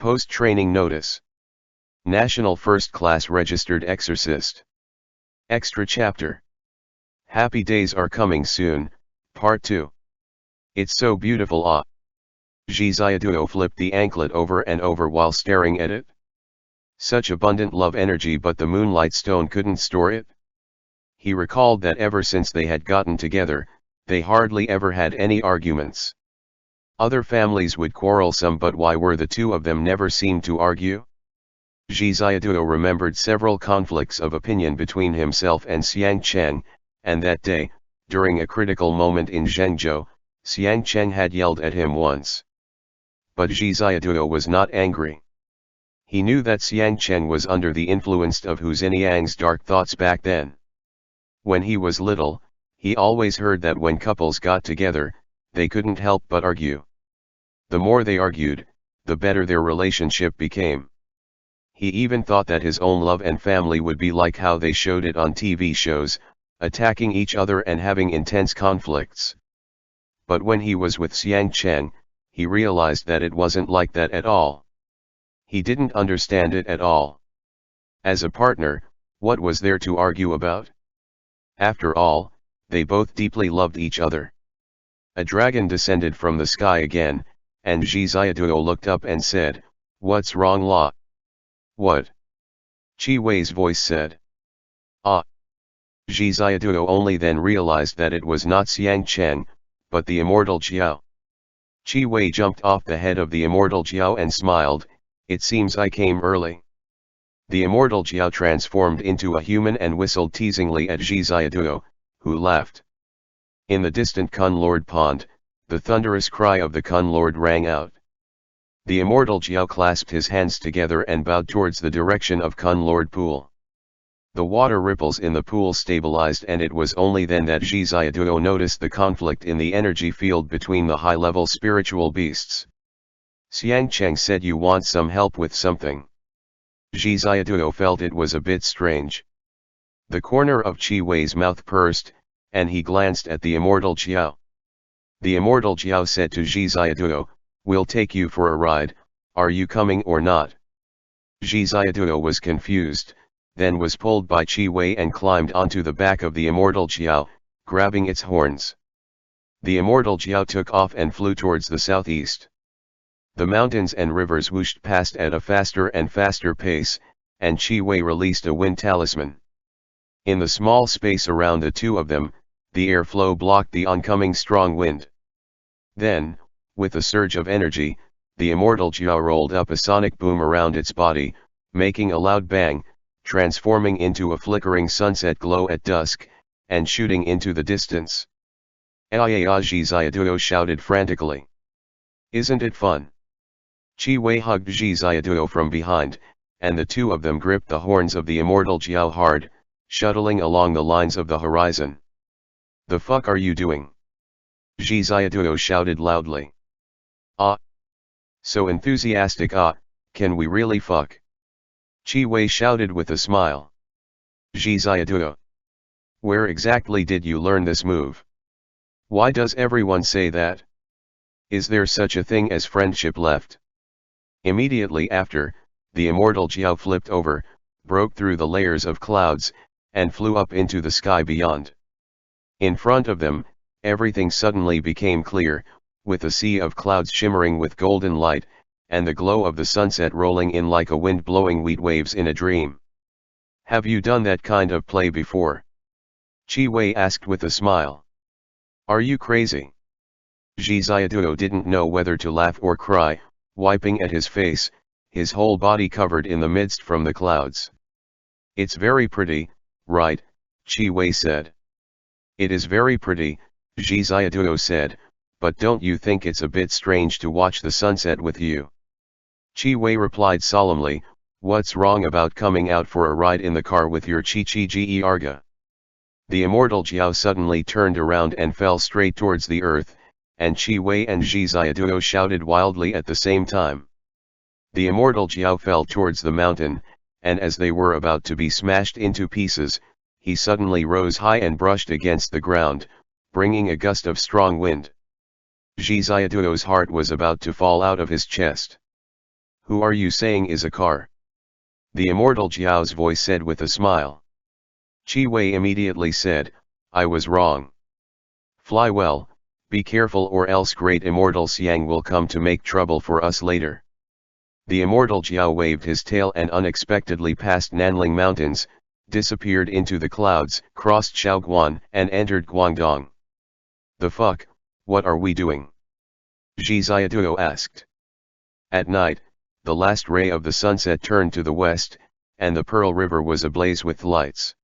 Post-training notice. National First-Class Registered Exorcist. Extra chapter. Happy days are coming soon, part 2. It's so beautiful. Ji Xiaoduo flipped the anklet over and over while staring at it. Such abundant love energy, but the moonlight stone couldn't store it. He recalled that ever since they had gotten together, they hardly ever had any arguments. Other families would quarrel some, but why were the two of them never seemed to argue? Ji Xiaoduo remembered several conflicts of opinion between himself and Xiang Cheng, and that day, during a critical moment in Zhengzhou, Xiang Cheng had yelled at him once. But Ji Xiaoduo was not angry. He knew that Xiang Cheng was under the influence of Hu Zhenyang's dark thoughts back then. When he was little, he always heard that when couples got together, they couldn't help but argue. The more they argued, the better their relationship became. He even thought that his own love and family would be like how they showed it on TV shows, attacking each other and having intense conflicts. But when he was with Xiang Cheng, he realized that it wasn't like that at all. He didn't understand it at all. As a partner, what was there to argue about? After all, they both deeply loved each other. A dragon descended from the sky again, and Ji Xiaoduo looked up and said, "What's wrong, La?" "What?" Qi Wei's voice said. "Ah." Ji Xiaoduo only then realized that it was not Xiang Cheng, but the immortal Jiao. Qi Wei jumped off the head of the immortal Jiao and smiled, "It seems I came early." The immortal Jiao transformed into a human and whistled teasingly at Ji Xiaoduo, who laughed. In the distant Kun Lord Pond, the thunderous cry of the Kun Lord rang out. The immortal Jiao clasped his hands together and bowed towards the direction of Kun Lord Pool. The water ripples in the pool stabilized, and it was only then that Ji Xiaoduo noticed the conflict in the energy field between the high-level spiritual beasts. Xiang Cheng said, "You want some help with something." Ji Xiaoduo felt it was a bit strange. The corner of Qi Wei's mouth pursed, and he glanced at the immortal Jiao. The immortal Jiao said to Ji Xiaoduo, "We'll take you for a ride, are you coming or not?" Ji Xiaoduo was confused, then was pulled by Qi Wei and climbed onto the back of the immortal Jiao, grabbing its horns. The immortal Jiao took off and flew towards the southeast. The mountains and rivers whooshed past at a faster and faster pace, and Qi Wei released a wind talisman. In the small space around the two of them, the airflow blocked the oncoming strong wind. Then, with a surge of energy, the immortal Jiao rolled up a sonic boom around its body, making a loud bang, transforming into a flickering sunset glow at dusk, and shooting into the distance. "Ai!" Ji Xiaoduo shouted frantically. "Isn't it fun?" Qi Wei hugged Ji Xiaoduo from behind, and the two of them gripped the horns of the immortal Jiao hard, shuttling along the lines of the horizon. "The fuck are you doing?" Ji Xiaoduo shouted loudly. "Ah! So enthusiastic, can we really fuck?" Qi Wei shouted with a smile. Ji Xiaoduo, where exactly did you learn this move? Why does everyone say that? Is there such a thing as friendship left? Immediately after, the immortal Jiao flipped over, broke through the layers of clouds, and flew up into the sky beyond. In front of them, everything suddenly became clear, with a sea of clouds shimmering with golden light, and the glow of the sunset rolling in like a wind blowing wheat waves in a dream. "Have you done that kind of play before?" Qi Wei asked with a smile. "Are you crazy?" Ji Xiaoduo didn't know whether to laugh or cry, wiping at his face, his whole body covered in the mist from the clouds. "It's very pretty, right?" Qi Wei said. "It is very pretty," Ji Xiaoduo said, "but don't you think it's a bit strange to watch the sunset with you?" Qi Wei replied solemnly, "What's wrong about coming out for a ride in the car with your Chi Gerga?" The immortal Jiao suddenly turned around and fell straight towards the earth, and Qi Wei and Ji Xiaoduo shouted wildly at the same time. The immortal Jiao fell towards the mountain, and as they were about to be smashed into pieces, he suddenly rose high and brushed against the ground, bringing a gust of strong wind. Ji Xiaoduo's heart was about to fall out of his chest. Who are you saying is a car? The immortal Jiao's voice said with a smile. Qi Wei immediately said, I was wrong. Fly well, be careful or else great immortal Xiang will come to make trouble for us later. The immortal Jiao waved his tail and unexpectedly passed Nanling Mountains, disappeared into the clouds, crossed Shaoguan and entered Guangdong. The fuck, what are we doing? Zhi Xiaoduo asked. At night, the last ray of the sunset turned to the west, and the Pearl River was ablaze with lights.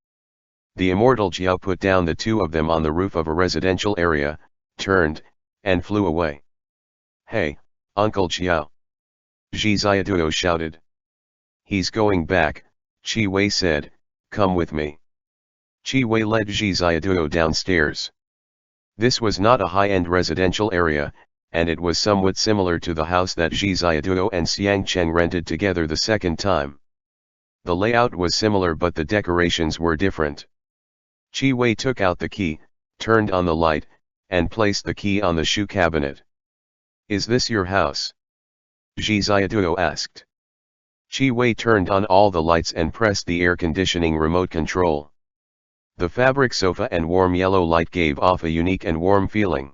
The immortal Jiao put down the two of them on the roof of a residential area, turned, and flew away. Hey, Uncle Jiao! Zhi Xiaoduo shouted. He's going back, Qi Wei said, come with me. Qi Wei led Zhi Xiaoduo downstairs. This was not a high-end residential area, and it was somewhat similar to the house that Zhi Xiaoduo and Xiang Cheng rented together the second time. The layout was similar but the decorations were different. Qi Wei took out the key, turned on the light, and placed the key on the shoe cabinet. Is this your house? Zhi Xiaoduo asked. Qi Wei turned on all the lights and pressed the air conditioning remote control. The fabric sofa and warm yellow light gave off a unique and warm feeling.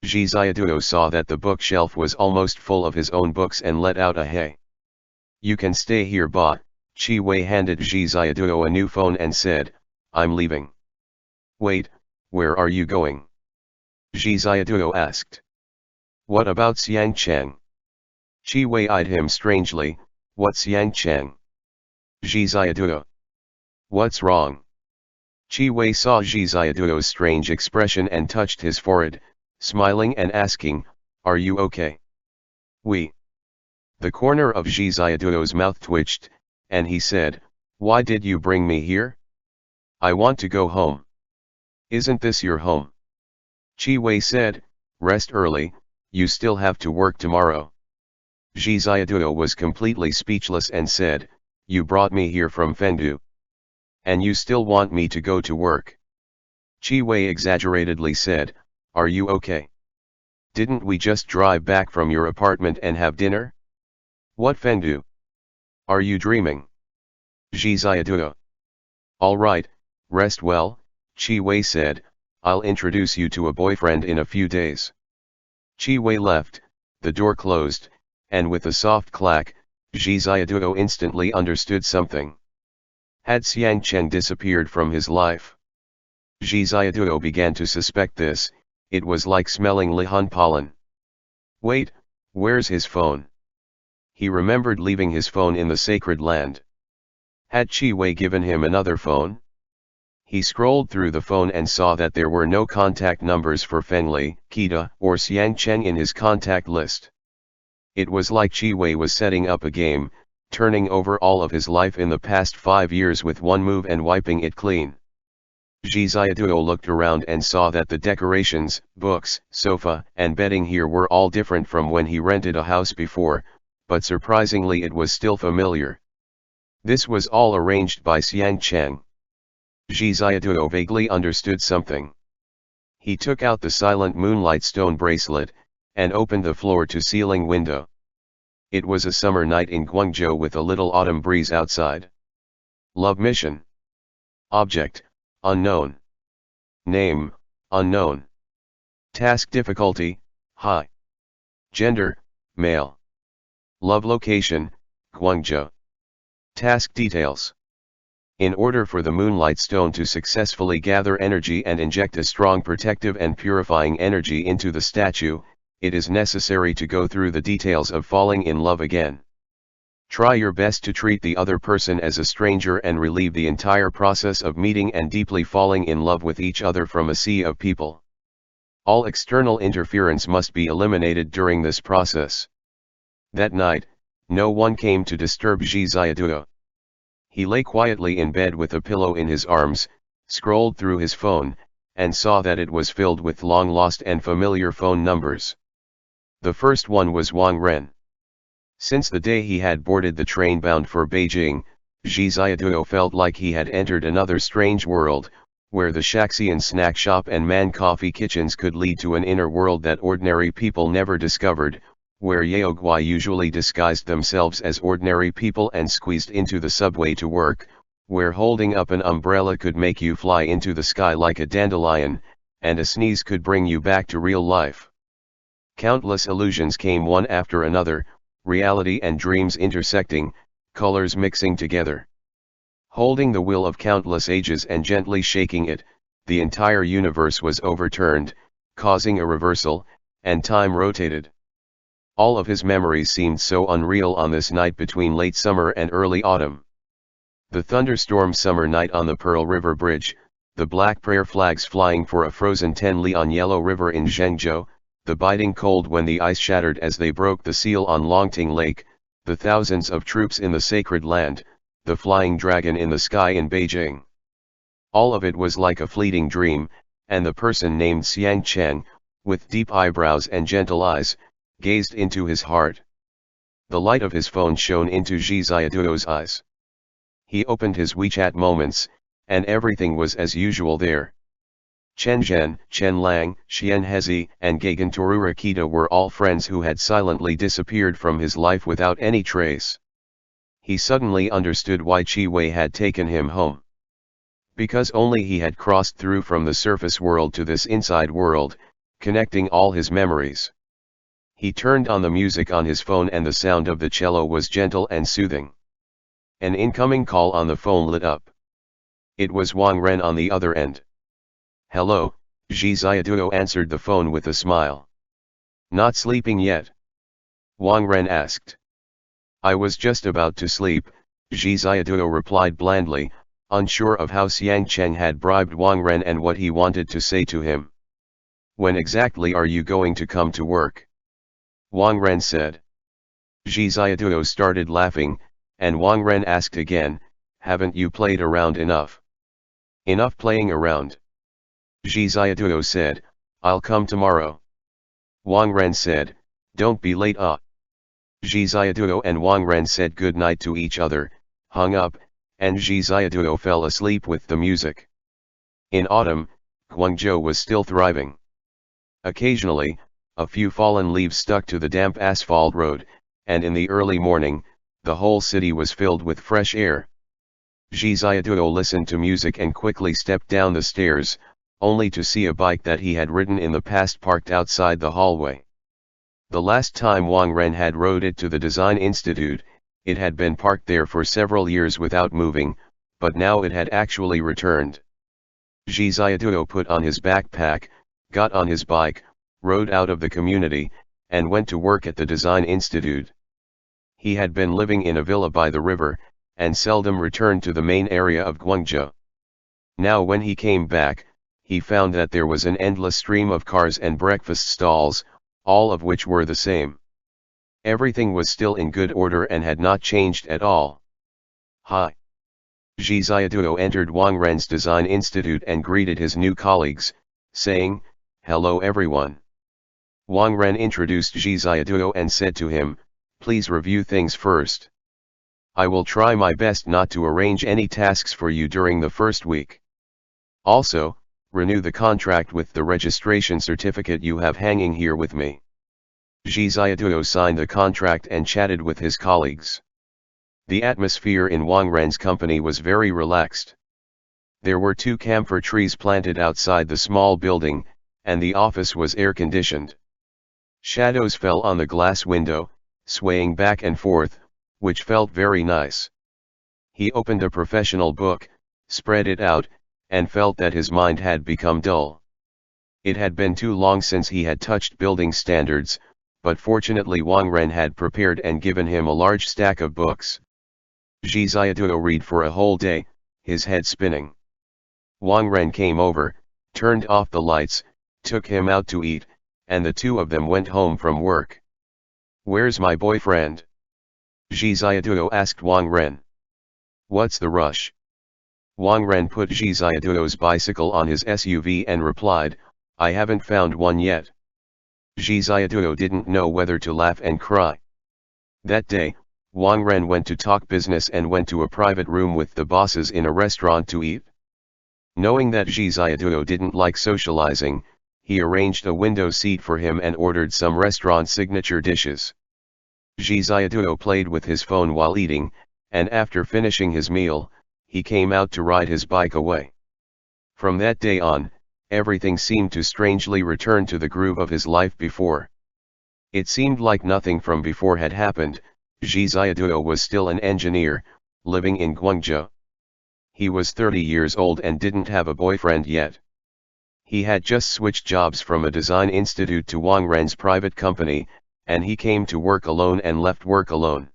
Zhi Xiaoduo saw that the bookshelf was almost full of his own books and let out a hey. You can stay here, ba. Qi Wei handed Zhi Xiaoduo a new phone and said, I'm leaving. Wait, where are you going? Zhi Xiaoduo asked. What about Xiang Cheng? Qi Wei eyed him strangely. What Xiang Cheng? Zhi Xiaoduo. What's wrong? Qi Wei saw Zhi Xiaoduo's strange expression and touched his forehead, smiling and asking, are you okay? Oui. The corner of Zhi Xiaoduo's mouth twitched, and he said, why did you bring me here? I want to go home. Isn't this your home? Qi Wei said, rest early, you still have to work tomorrow. Zhi Xiaoduo was completely speechless and said, you brought me here from Fengdu. And you still want me to go to work? Qi Wei exaggeratedly said, are you okay? Didn't we just drive back from your apartment and have dinner? What Fengdu? Are you dreaming? Zhi Xiaoduo. All right, rest well, Qi Wei said, I'll introduce you to a boyfriend in a few days. Qi Wei left, the door closed, and with a soft clack, Zhi Xiaoduo instantly understood something. Had Xiang Cheng disappeared from his life? Zhi Xiaoduo began to suspect this. It was like smelling Lihan pollen. Wait, where's his phone? He remembered leaving his phone in the sacred land. Had Qi Wei given him another phone? He scrolled through the phone and saw that there were no contact numbers for Fengli, Kita, or Xiang Cheng in his contact list. It was like Qi Wei was setting up a game, turning over all of his life in the past 5 years with one move and wiping it clean. Zhi Xiaoduo looked around and saw that the decorations, books, sofa, and bedding here were all different from when he rented a house before, but surprisingly it was still familiar. This was all arranged by Xiang Cheng. Zhi Xiaoduo vaguely understood something. He took out the silent moonlight stone bracelet, and opened the floor-to-ceiling window. It was a summer night in Guangzhou with a little autumn breeze outside. Love mission. Object, unknown. Name, unknown. Task difficulty, high. Gender, male. Love location, Guangzhou. Task details. In order for the moonlight stone to successfully gather energy and inject a strong protective and purifying energy into the statue, it is necessary to go through the details of falling in love again. Try your best to treat the other person as a stranger and relieve the entire process of meeting and deeply falling in love with each other from a sea of people. All external interference must be eliminated during this process. That night, no one came to disturb Zhi Xiaoduo. He lay quietly in bed with a pillow in his arms, scrolled through his phone, and saw that it was filled with long-lost and familiar phone numbers. The first one was Wang Ren. Since the day he had boarded the train bound for Beijing, Zhi Xiaoduo felt like he had entered another strange world, where the Shaxian snack shop and man coffee kitchens could lead to an inner world that ordinary people never discovered, where Yaogwai usually disguised themselves as ordinary people and squeezed into the subway to work, where holding up an umbrella could make you fly into the sky like a dandelion, and a sneeze could bring you back to real life. Countless illusions came one after another, reality and dreams intersecting, colors mixing together. Holding the will of countless ages and gently shaking it, the entire universe was overturned, causing a reversal, and time rotated. All of his memories seemed so unreal on this night between late summer and early autumn. The thunderstorm summer night on the Pearl River Bridge, the black prayer flags flying for a frozen 10 li on Yellow River in Zhengzhou, the biting cold when the ice shattered as they broke the seal on Longting Lake, the thousands of troops in the sacred land, the flying dragon in the sky in Beijing. All of it was like a fleeting dream, and the person named Xiang Cheng, with deep eyebrows and gentle eyes, gazed into his heart. The light of his phone shone into Zhi Ziaduo's eyes. He opened his WeChat Moments, and everything was as usual there. Chen Zhen, Chen Lang, Xian Hezi, and Gagan Torurakita were all friends who had silently disappeared from his life without any trace. He suddenly understood why Qi Wei had taken him home. Because only he had crossed through from the surface world to this inside world, connecting all his memories. He turned on the music on his phone and the sound of the cello was gentle and soothing. An incoming call on the phone lit up. It was Wang Ren on the other end. "Hello," Zhi Ziaduo answered the phone with a smile. "Not sleeping yet?" Wang Ren asked. "I was just about to sleep," Zhi Ziaduo replied blandly, unsure of how Xiang Cheng had bribed Wang Ren and what he wanted to say to him. "When exactly are you going to come to work?" Wang Ren said. Zhi Ziaduo started laughing, and Wang Ren asked again, "Haven't you played around enough?" "Enough playing around." Zhi Ziaduo said, "I'll come tomorrow." Wang Ren said, "Don't be late." Zhi Ziaduo and Wang Ren said good night to each other, hung up, and Zhi Ziaduo fell asleep with the music. In autumn, Guangzhou was still thriving. Occasionally, a few fallen leaves stuck to the damp asphalt road, and in the early morning, the whole city was filled with fresh air. Zhi Ziaduo listened to music and quickly stepped down the stairs, only to see a bike that he had ridden in the past parked outside the hallway. The last time Wang Ren had rode it to the Design Institute, it had been parked there for several years without moving, but now it had actually returned. Zhi Ziaduo put on his backpack, got on his bike, rode out of the community, and went to work at the Design Institute. He had been living in a villa by the river, and seldom returned to the main area of Guangzhou. Now when he came back, he found that there was an endless stream of cars and breakfast stalls, all of which were the same. Everything was still in good order and had not changed at all. "Hi." Zhi Ziaduo entered Wang Ren's Design Institute and greeted his new colleagues, saying, "Hello everyone." Wang Ren introduced Zhi Ziaduo and said to him, "Please review things first. I will try my best not to arrange any tasks for you during the first week. Also, renew the contract with the registration certificate you have hanging here with me." Zhi Ziaduo signed the contract and chatted with his colleagues. The atmosphere in Wang Ren's company was very relaxed. There were 2 camphor trees planted outside the small building, and the office was air-conditioned. Shadows fell on the glass window, swaying back and forth, which felt very nice. He opened a professional book, spread it out, and felt that his mind had become dull. It had been too long since he had touched building standards, but fortunately Wang Ren had prepared and given him a large stack of books. Zhi Ziaduo read for a whole day, his head spinning. Wang Ren came over, turned off the lights, took him out to eat, and the two of them went home from work. "Where's my boyfriend?" Zhi Ziaduo asked Wang Ren. "What's the rush?" Wang Ren put Zhi Ziaduo's bicycle on his SUV and replied, "I haven't found one yet." Zhi Ziaduo didn't know whether to laugh and cry. That day, Wang Ren went to talk business and went to a private room with the bosses in a restaurant to eat. Knowing that Zhi Ziaduo didn't like socializing, he arranged a window seat for him and ordered some restaurant signature dishes. Zhi Xiaoduo played with his phone while eating, and after finishing his meal, he came out to ride his bike away. From that day on, everything seemed to strangely return to the groove of his life before. It seemed like nothing from before had happened. Zhi Xiaoduo was still an engineer, living in Guangzhou. He was 30 years old and didn't have a boyfriend yet. He had just switched jobs from a design institute to Wang Ren's private company, and he came to work alone and left work alone.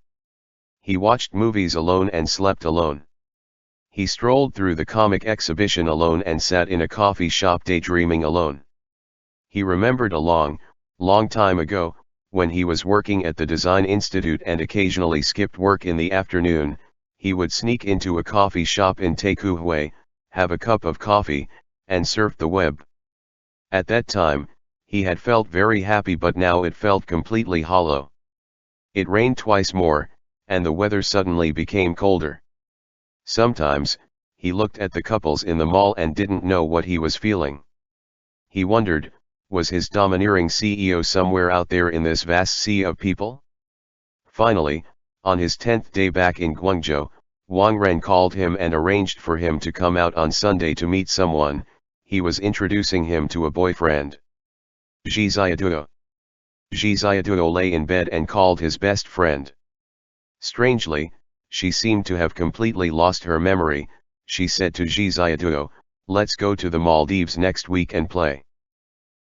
He watched movies alone and slept alone. He strolled through the comic exhibition alone and sat in a coffee shop daydreaming alone. He remembered a long, long time ago, when he was working at the design institute and occasionally skipped work in the afternoon, he would sneak into a coffee shop in Taikuhui, have a cup of coffee, and surf the web. At that time, he had felt very happy, but now it felt completely hollow. It rained twice more, and the weather suddenly became colder. Sometimes, he looked at the couples in the mall and didn't know what he was feeling. He wondered, was his domineering CEO somewhere out there in this vast sea of people? Finally, on his 10th day back in Guangzhou, Wang Ren called him and arranged for him to come out on Sunday to meet someone. He was introducing him to a boyfriend. Zhi Xiaoduo. Zhi Xiaoduo lay in bed and called his best friend. Strangely, she seemed to have completely lost her memory. She said to Zhi Xiaoduo, "Let's go to the Maldives next week and play."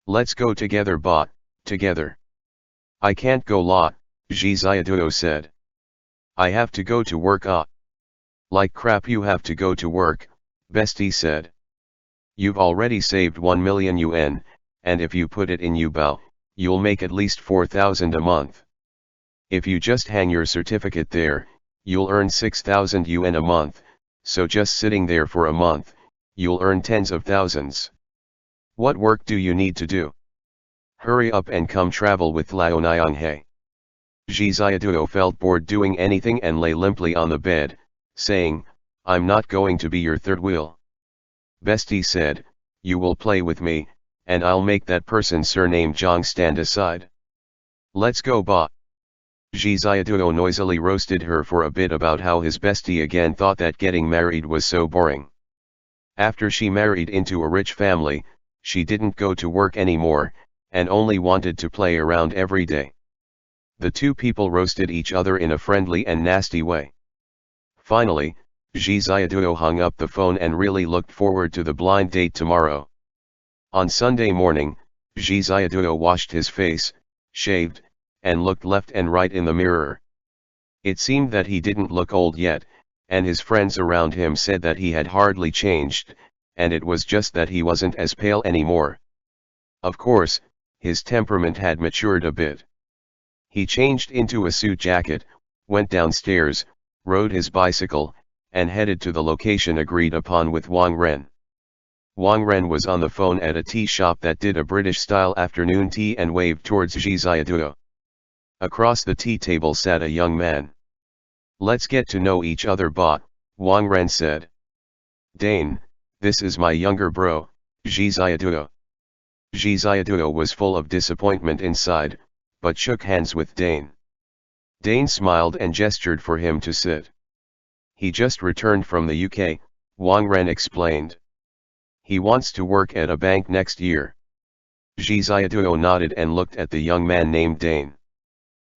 "Let's go together, but, together." "I can't go, lot," Zhi Xiaoduo said. "I have to go to work." "Like crap you have to go to work," bestie said. "You've already saved 1 million yuan, and if you put it in Yubao, you'll make at least 4,000 a month. If you just hang your certificate there, you'll earn 6,000 yuan a month, so just sitting there for a month, you'll earn tens of thousands. What work do you need to do? Hurry up and come travel with Lao Nianghe." Zhi Xiaoduo felt bored doing anything and lay limply on the bed, saying, "I'm not going to be your third wheel." Bestie said, "You will play with me, and I'll make that person surnamed Zhang stand aside. Let's go, ba." Zhi Xiaoduo noisily roasted her for a bit about how his bestie again thought that getting married was so boring. After she married into a rich family, she didn't go to work anymore, and only wanted to play around every day. The two people roasted each other in a friendly and nasty way. Finally, Zhi Xiaoduo hung up the phone and really looked forward to the blind date tomorrow. On Sunday morning, Zhi Xiaoduo washed his face, shaved, and looked left and right in the mirror. It seemed that he didn't look old yet, and his friends around him said that he had hardly changed, and it was just that he wasn't as pale anymore. Of course, his temperament had matured a bit. He changed into a suit jacket, went downstairs, rode his bicycle, and headed to the location agreed upon with Wang Ren. Wang Ren was on the phone at a tea shop that did a British-style afternoon tea and waved towards Zhi Xiaoduo. Across the tea table sat a young man. "Let's get to know each other, ba," Wang Ren said. "Dane, this is my younger bro, Zhi Xiaoduo." Zhi Xiaoduo was full of disappointment inside, but shook hands with Dane. Dane smiled and gestured for him to sit. "He just returned from the UK, Wang Ren explained. He wants to work at a bank next year." Zhi Xiaoduo nodded and looked at the young man named Dane.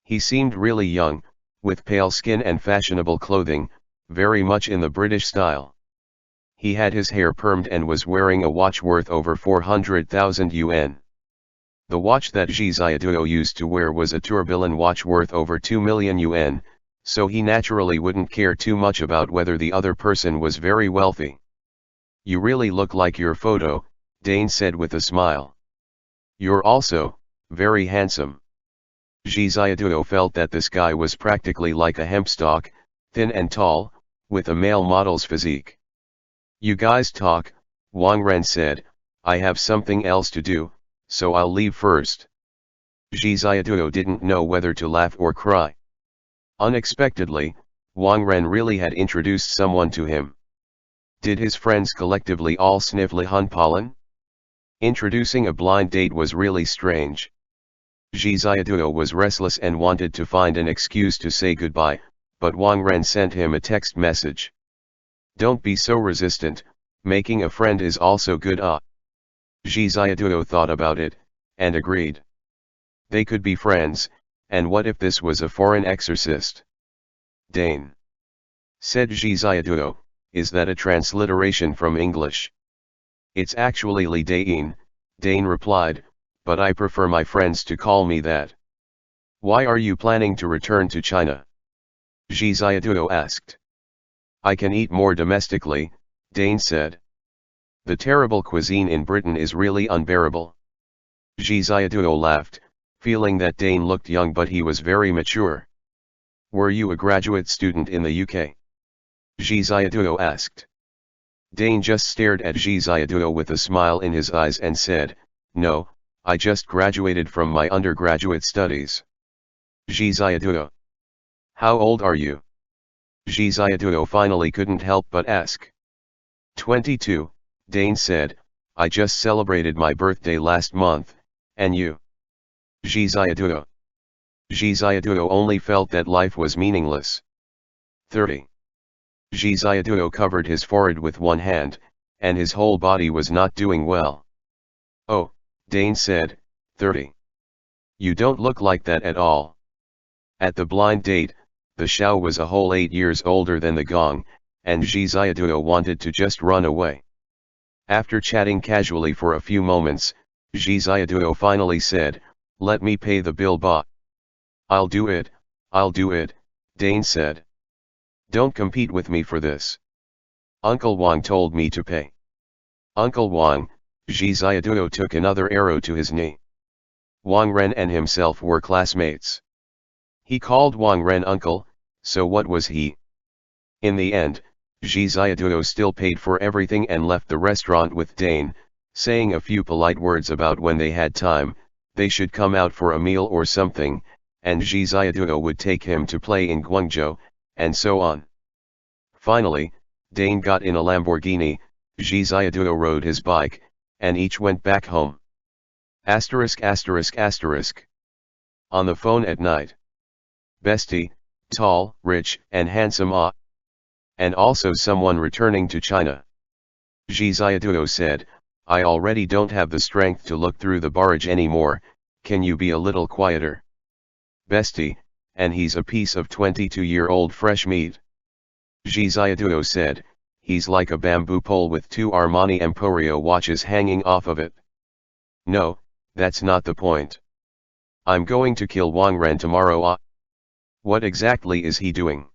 He seemed really young, with pale skin and fashionable clothing, very much in the British style. He had his hair permed and was wearing a watch worth over 400,000 yuan. The watch that Zhi Xiaoduo used to wear was a tourbillon watch worth over 2 million yuan, so he naturally wouldn't care too much about whether the other person was very wealthy. "You really look like your photo," Dane said with a smile. "You're also very handsome." Zhi Xiaoduo felt that this guy was practically like a hemp stalk, thin and tall, with a male model's physique. "You guys talk," Wang Ren said. "I have something else to do, so I'll leave first." Zhi Xiaoduo didn't know whether to laugh or cry. Unexpectedly, Wang Ren really had introduced someone to him. Did his friends collectively all sniff Lihun pollen? Introducing a blind date was really strange. Zhi Xiaoduo was restless and wanted to find an excuse to say goodbye, but Wang Ren sent him a text message. Don't be so resistant, making a friend is also good. Zhi Xiaoduo thought about it, and agreed. They could be friends, and what if this was a foreign exorcist? Dane. Said Zhi Xiaoduo, is that a transliteration from English? It's actually Li Dain, Dane replied, but I prefer my friends to call me that. Why are you planning to return to China? Zhi Xiaoduo asked. I can eat more domestically, Dane said. The terrible cuisine in Britain is really unbearable. Zhi Xiaoduo laughed, feeling that Dane looked young but he was very mature. Were you a graduate student in the UK? Zhi Xiaoduo asked. Dane just stared at Zhi Xiaoduo with a smile in his eyes and said, no, I just graduated from my undergraduate studies. Zhi Xiaoduo. How old are you? Zhi Xiaoduo finally couldn't help but ask. 22, Dane said, I just celebrated my birthday last month, and you? Zhi Xiaoduo. Zhi Xiaoduo only felt that life was meaningless. 30. Zhi Xiaoduo covered his forehead with one hand, and his whole body was not doing well. Oh, Dane said, 30. You don't look like that at all. At the blind date, the Xiao was a whole 8 years older than the Gong, and Zhi Xiaoduo wanted to just run away. After chatting casually for a few moments, Zhi Xiaoduo finally said, let me pay the bill, ba. I'll do it, Dane said. Don't compete with me for this. Uncle Wang told me to pay. Uncle Wang, Zhi Xiaoduo took another arrow to his knee. Wang Ren and himself were classmates. He called Wang Ren uncle, so what was he? In the end, Zhi Xiaoduo still paid for everything and left the restaurant with Dane, saying a few polite words about when they had time, they should come out for a meal or something, and Zhi Xiaoduo would take him to play in Guangzhou, and so on. Finally, Dane got in a Lamborghini, Zhi Xiaoduo rode his bike, and each went back home. ******. On the phone at night. Bestie, tall, rich, and handsome and also someone returning to China. Zhi Xiaoduo said, I already don't have the strength to look through the barrage anymore, can you be a little quieter? Bestie, and he's a piece of 22-year-old fresh meat. Zhi Xiaoduo said, he's like a bamboo pole with 2 Armani Emporio watches hanging off of it. No, that's not the point. I'm going to kill Wang Ren tomorrow. What exactly is he doing?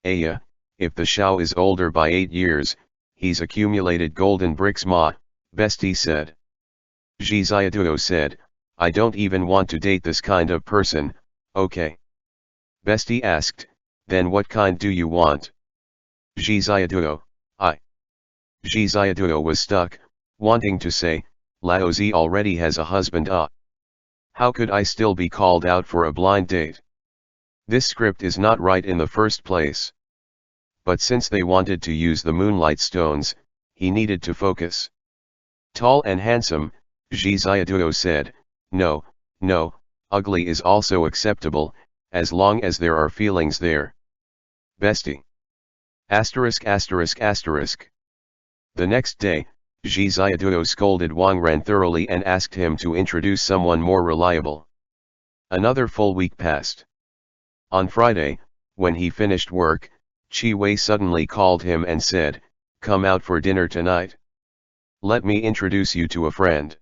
Yeah, if the Xiao is older by 8 years, he's accumulated golden bricks, Bestie said. Zhi Xiaoduo said, I don't even want to date this kind of person, okay. Bestie asked, then what kind do you want? Zhi Xiaoduo, Zhi Xiaoduo was stuck, wanting to say, Lao Zi already has a husband. How could I still be called out for a blind date? This script is not right in the first place. But since they wanted to use the moonlight stones, he needed to focus. Tall and handsome, Zhi Xiaoduo said, no, ugly is also acceptable, as long as there are feelings there. Bestie. The next day, Zhi Xiaoduo scolded Wang Ren thoroughly and asked him to introduce someone more reliable. Another full week passed. On Friday, when he finished work, Qi Wei suddenly called him and said, come out for dinner tonight. Let me introduce you to a friend.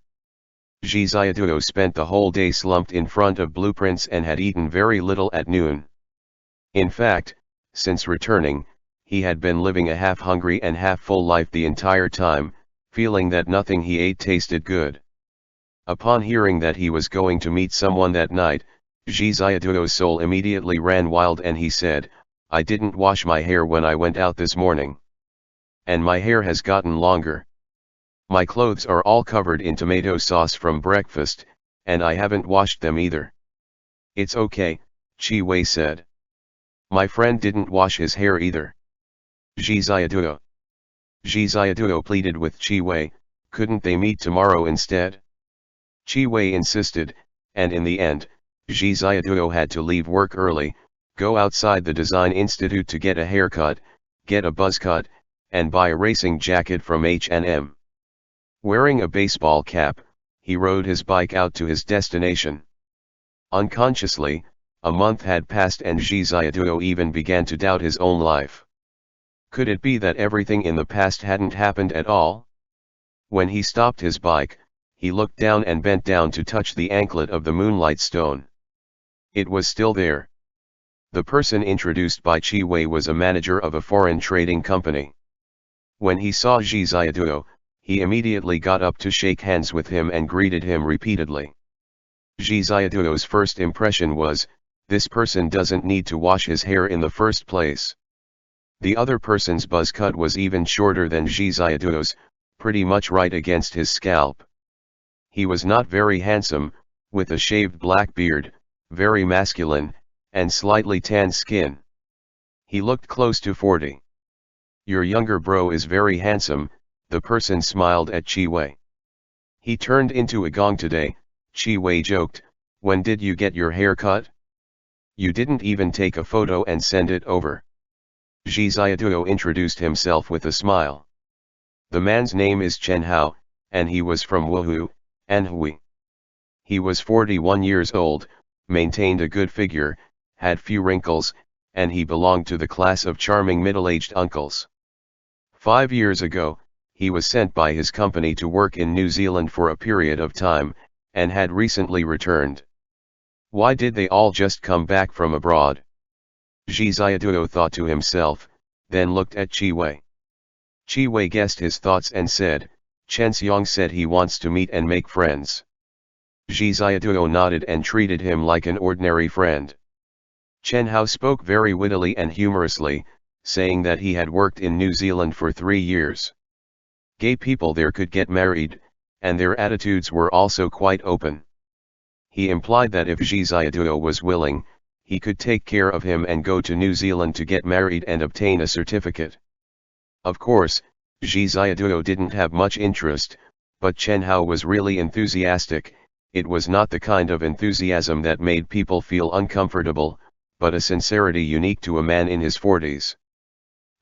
Zhi Xiaoduo spent the whole day slumped in front of blueprints and had eaten very little at noon. In fact, since returning, he had been living a half-hungry and half-full life the entire time, feeling that nothing he ate tasted good. Upon hearing that he was going to meet someone that night, Zhi Xiaoduo's soul immediately ran wild and he said, I didn't wash my hair when I went out this morning. And my hair has gotten longer. My clothes are all covered in tomato sauce from breakfast, and I haven't washed them either. It's okay, Qi Wei said. My friend didn't wash his hair either. Zhi Xiaoduo pleaded with Qi Wei, Couldn't they meet tomorrow instead? Qi Wei insisted, and in the end, Zhi Xiaoduo had to leave work early, go outside the Design Institute to get a haircut, get a buzz cut, and buy a racing jacket from H&M. Wearing a baseball cap, he rode his bike out to his destination. Unconsciously, a month had passed and Zhi Xiaoduo even began to doubt his own life. Could it be that everything in the past hadn't happened at all? When he stopped his bike, he looked down and bent down to touch the anklet of the moonlight stone. It was still there. The person introduced by Qi Wei was a manager of a foreign trading company. When he saw Zhi Xiaoduo, he immediately got up to shake hands with him and greeted him repeatedly. Zhi Xiaoduo's first impression was, this person doesn't need to wash his hair in the first place. The other person's buzz cut was even shorter than Zhi Xiaoduo's, pretty much right against his scalp. He was not very handsome, with a shaved black beard, very masculine, and slightly tanned skin. He looked close to 40. Your younger bro is very handsome, the person smiled at Qi Wei. He turned into a gong today, Qi Wei joked, when did you get your hair cut? You didn't even take a photo and send it over. Zhi Xiaoduo introduced himself with a smile. The man's name is Chen Hao, and he was from Wuhu, Anhui. He was 41 years old, maintained a good figure, had few wrinkles, and he belonged to the class of charming middle-aged uncles. 5 years ago, he was sent by his company to work in New Zealand for a period of time, and had recently returned. Why did they all just come back from abroad? Zhi Xiaoduo thought to himself, then looked at Qi Wei. Qi Wei guessed his thoughts and said, Chen Xiang said he wants to meet and make friends. Zhi Xiaoduo nodded and treated him like an ordinary friend. Chen Hao spoke very wittily and humorously, saying that he had worked in New Zealand for 3 years. Gay people there could get married, and their attitudes were also quite open. He implied that if Zhi Xiaoduo was willing, he could take care of him and go to New Zealand to get married and obtain a certificate. Of course, Zhi Xiaoduo didn't have much interest, but Chen Hao was really enthusiastic. It was not the kind of enthusiasm that made people feel uncomfortable, but a sincerity unique to a man in his 40s.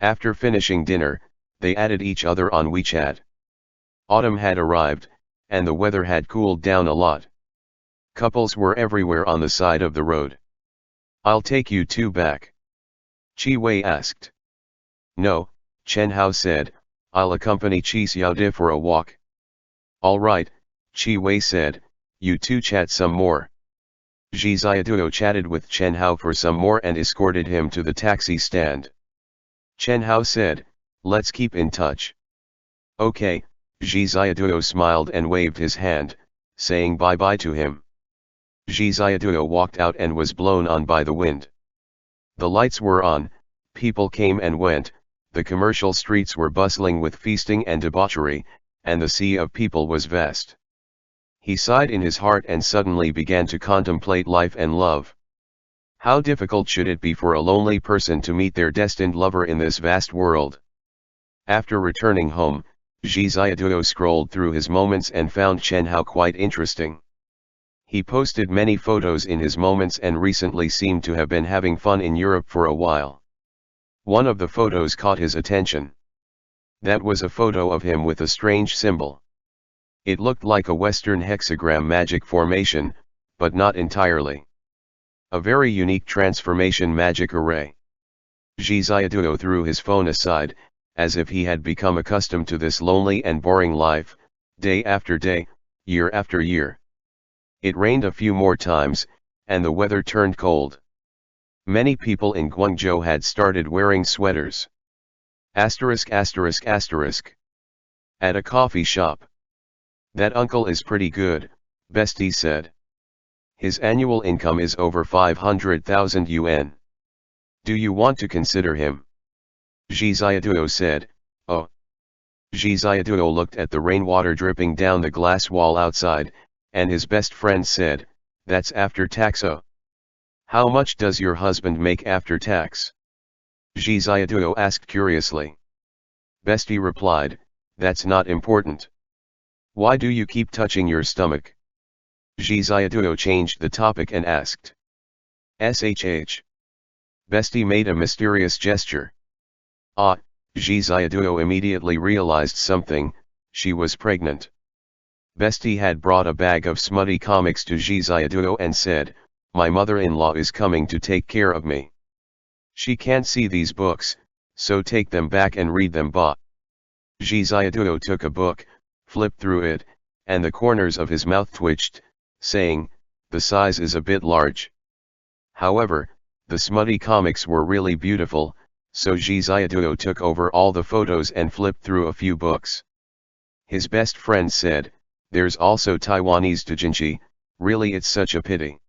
After finishing dinner, they added each other on WeChat. Autumn had arrived, and the weather had cooled down a lot. Couples were everywhere on the side of the road. I'll take you two back. Qi Wei asked. No, Chen Hao said, I'll accompany Qi Xiaodi for a walk. All right, Qi Wei said, you two chat some more. Zhi Xiaoduo chatted with Chen Hao for some more and escorted him to the taxi stand. Chen Hao said, let's keep in touch. Okay, Zhi Xiaoduo smiled and waved his hand, saying bye-bye to him. Zhi Xiaoduo walked out and was blown on by the wind. The lights were on, people came and went, the commercial streets were bustling with feasting and debauchery, and the sea of people was vast. He sighed in his heart and suddenly began to contemplate life and love. How difficult should it be for a lonely person to meet their destined lover in this vast world? After returning home, Zhi Xiaoduo scrolled through his moments and found Chen Hao quite interesting. He posted many photos in his moments and recently seemed to have been having fun in Europe for a while. One of the photos caught his attention. That was a photo of him with a strange symbol. It looked like a Western hexagram magic formation, but not entirely. A very unique transformation magic array. Zhi Xiaoduo threw his phone aside, as if he had become accustomed to this lonely and boring life, day after day, year after year. It rained a few more times, and the weather turned cold. Many people in Guangzhou had started wearing sweaters. Asterisk asterisk asterisk. At a coffee shop. That uncle is pretty good, Bestie said. His annual income is over 500,000 yuan. Do you want to consider him? Zhi Xiaoduo said, oh. Zhi Xiaoduo looked at the rainwater dripping down the glass wall outside, and his best friend said, that's after tax. Oh. How much does your husband make after tax? Zhi Xiaoduo asked curiously. Bestie replied, that's not important. Why do you keep touching your stomach? Zhi Xiaoduo changed the topic and asked. SHH. Bestie made a mysterious gesture. Ah, Zhi Xiaoduo immediately realized something, she was pregnant. Bestie had brought a bag of smutty comics to Zhi Xiaoduo and said, my mother-in-law is coming to take care of me. She can't see these books, so take them back and read them. Ba. Zhi Xiaoduo took a book, flipped through it, and the corners of his mouth twitched, saying, the size is a bit large. However, the smutty comics were really beautiful, so Zhi Xiaoduo took over all the photos and flipped through a few books. His best friend said, there's also Taiwanese doujinshi, really it's such a pity.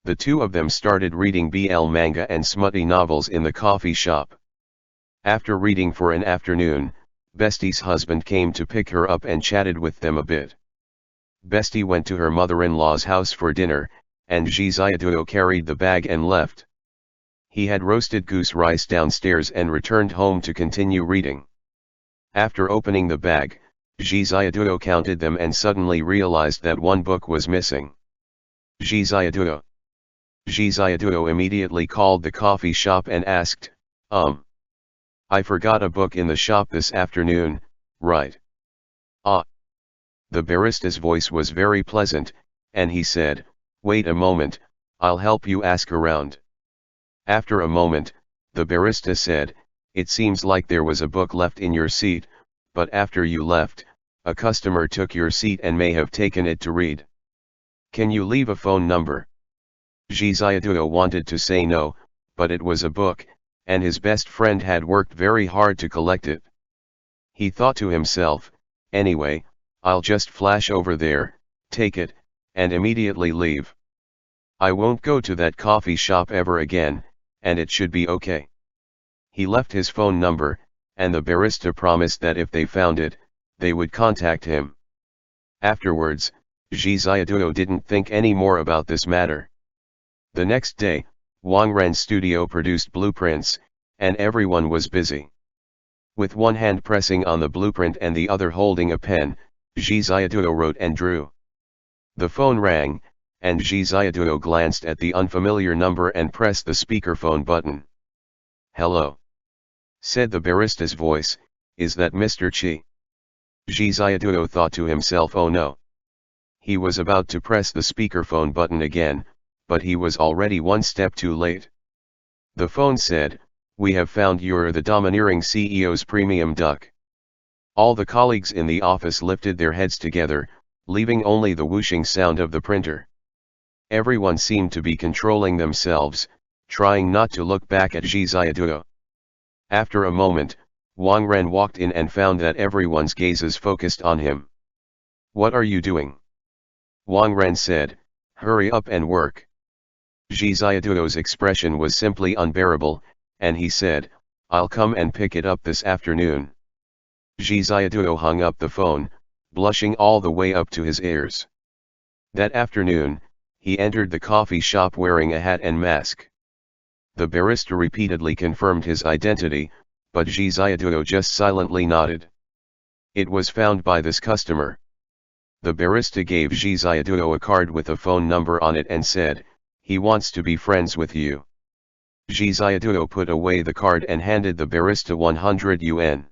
The two of them started reading BL manga and smutty novels in the coffee shop. After reading for an afternoon, Bestie's husband came to pick her up and chatted with them a bit. Bestie went to her mother-in-law's house for dinner, and Zhi Xiaoduo carried the bag and left. He had roasted goose rice downstairs and returned home to continue reading. After opening the bag, Zhi Xiaoduo counted them and suddenly realized that one book was missing. Zhi Xiaoduo immediately called the coffee shop and asked, I forgot a book in the shop this afternoon, right? Ah. The barista's voice was very pleasant, and he said, wait a moment, I'll help you ask around. After a moment, the barista said, it seems like there was a book left in your seat, but after you left, a customer took your seat and may have taken it to read. Can you leave a phone number? Zhi Xiaoduo wanted to say no, but it was a book, and his best friend had worked very hard to collect it. He thought to himself, anyway, I'll just flash over there, take it, and immediately leave. I won't go to that coffee shop ever again, and it should be okay. He left his phone number, and the barista promised that if they found it, they would contact him. Afterwards, Zhi Xiaoduo didn't think any more about this matter. The next day, Wang Ren's studio produced blueprints, and everyone was busy. With one hand pressing on the blueprint and the other holding a pen, Zhi Xiaoduo wrote and drew. The phone rang, and Zhi Xiaoduo glanced at the unfamiliar number and pressed the speakerphone button. Hello, said the barista's voice, is that Mr. Chi? Zhi Xiaoduo thought to himself, oh no. He was about to press the speakerphone button again, but he was already one step too late. The phone said, we have found you're the domineering CEO's premium duck. All the colleagues in the office lifted their heads together, leaving only the whooshing sound of the printer. Everyone seemed to be controlling themselves, trying not to look back at Zhi Xiaoduo. After a moment, Wang Ren walked in and found that everyone's gazes focused on him. What are you doing? Wang Ren said, hurry up and work. Zhi Xiaoduo's expression was simply unbearable, and he said, I'll come and pick it up this afternoon. Zhi Xiaoduo hung up the phone, blushing all the way up to his ears. That afternoon, he entered the coffee shop wearing a hat and mask. The barista repeatedly confirmed his identity, but Zhi Xiaoduo just silently nodded. It was found by this customer. The barista gave Zhi Xiaoduo a card with a phone number on it and said, he wants to be friends with you. Zhi Xiaoduo put away the card and handed the barista 100 yuan.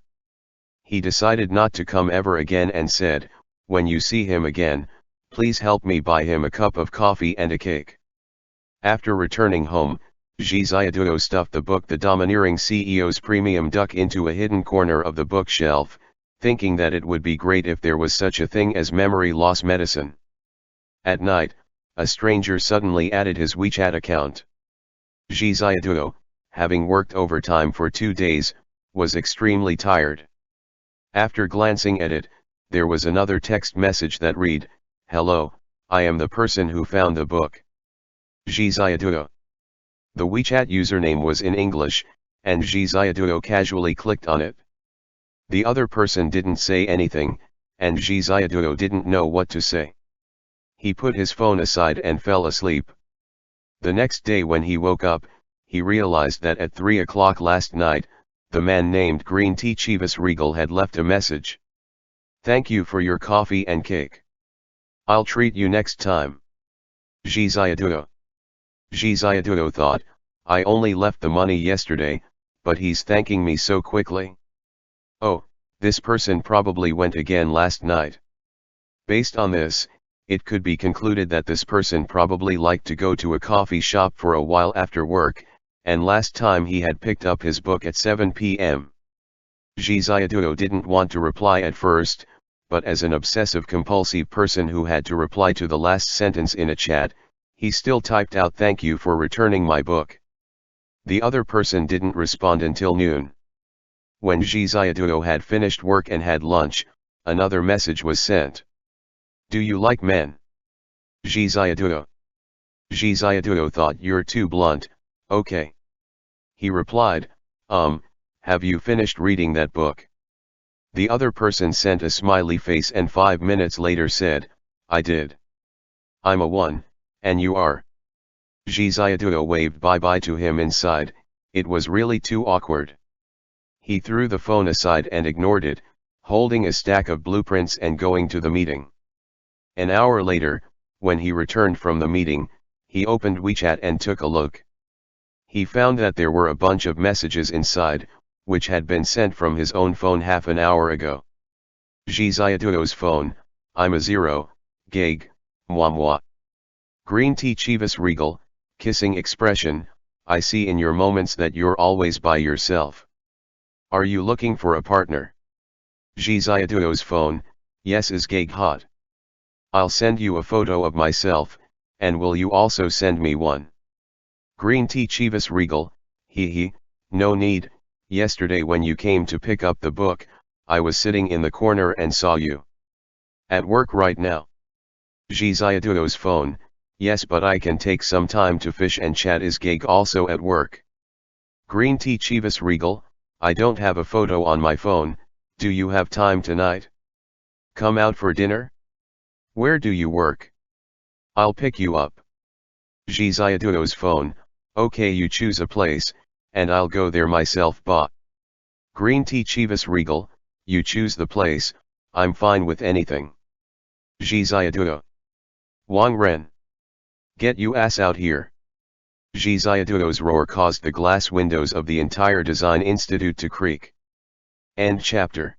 He decided not to come ever again and said, when you see him again, please help me buy him a cup of coffee and a cake. After returning home, Zhi Xiaoduo stuffed the book The Domineering CEO's Premium Duck into a hidden corner of the bookshelf, thinking that it would be great if there was such a thing as memory loss medicine. At night, a stranger suddenly added his WeChat account. Zhi Xiaoduo, having worked overtime for 2 days, was extremely tired. After glancing at it, there was another text message that read, hello, I am the person who found the book. Zhi Xiaoduo. The WeChat username was in English, and Zhi Xiaoduo casually clicked on it. The other person didn't say anything, and Zhi Xiaoduo didn't know what to say. He put his phone aside and fell asleep. The next day when he woke up, he realized that at 3 o'clock last night, the man named Green Tea Chivas Regal had left a message. Thank you for your coffee and cake. I'll treat you next time. Zhi Xiaoduo. Zhi Xiaoduo thought, I only left the money yesterday, but he's thanking me so quickly. Oh, this person probably went again last night. Based on this, it could be concluded that this person probably liked to go to a coffee shop for a while after work, and last time he had picked up his book at 7 p.m. Zhi Xiaoduo didn't want to reply at first, but as an obsessive-compulsive person who had to reply to the last sentence in a chat, he still typed out "Thank you for returning my book." The other person didn't respond until noon. When Zhi Xiaoduo had finished work and had lunch, another message was sent. Do you like men? Zhi Xiaoduo. Zhi Xiaoduo thought, you're too blunt, okay. He replied, have you finished reading that book? The other person sent a smiley face and 5 minutes later said, I did. I'm a 1, and you are. Zhi Xiaoduo waved bye-bye to him inside, it was really too awkward. He threw the phone aside and ignored it, holding a stack of blueprints and going to the meeting. An hour later, when he returned from the meeting, he opened WeChat and took a look. He found that there were a bunch of messages inside, which had been sent from his own phone half an hour ago. Zhi Xiaoduo's phone, I'm a 0, Gag, moi. Green tea Chivas Regal, kissing expression, I see in your moments that you're always by yourself. Are you looking for a partner? Zhi Xiaoduo's phone, yes, is Gag hot. I'll send you a photo of myself, and will you also send me one? Green tea Chivas Regal, hee, no need. Yesterday when you came to pick up the book, I was sitting in the corner and saw you. At work right now. Zhi Xiaoduo's phone, yes, but I can take some time to fish and chat. Is Gag also at work? Green tea Chivas Regal, I don't have a photo on my phone, do you have time tonight? Come out for dinner? Where do you work? I'll pick you up. Zhi Xiaoduo's phone, okay, you choose a place, and I'll go there myself. Ba. Green tea Chivas Regal, you choose the place, I'm fine with anything. Zhi Xiaoduo. Wang Ren. Get you ass out here. Zhi Xiaoduo's roar caused the glass windows of the entire design institute to creak. End chapter.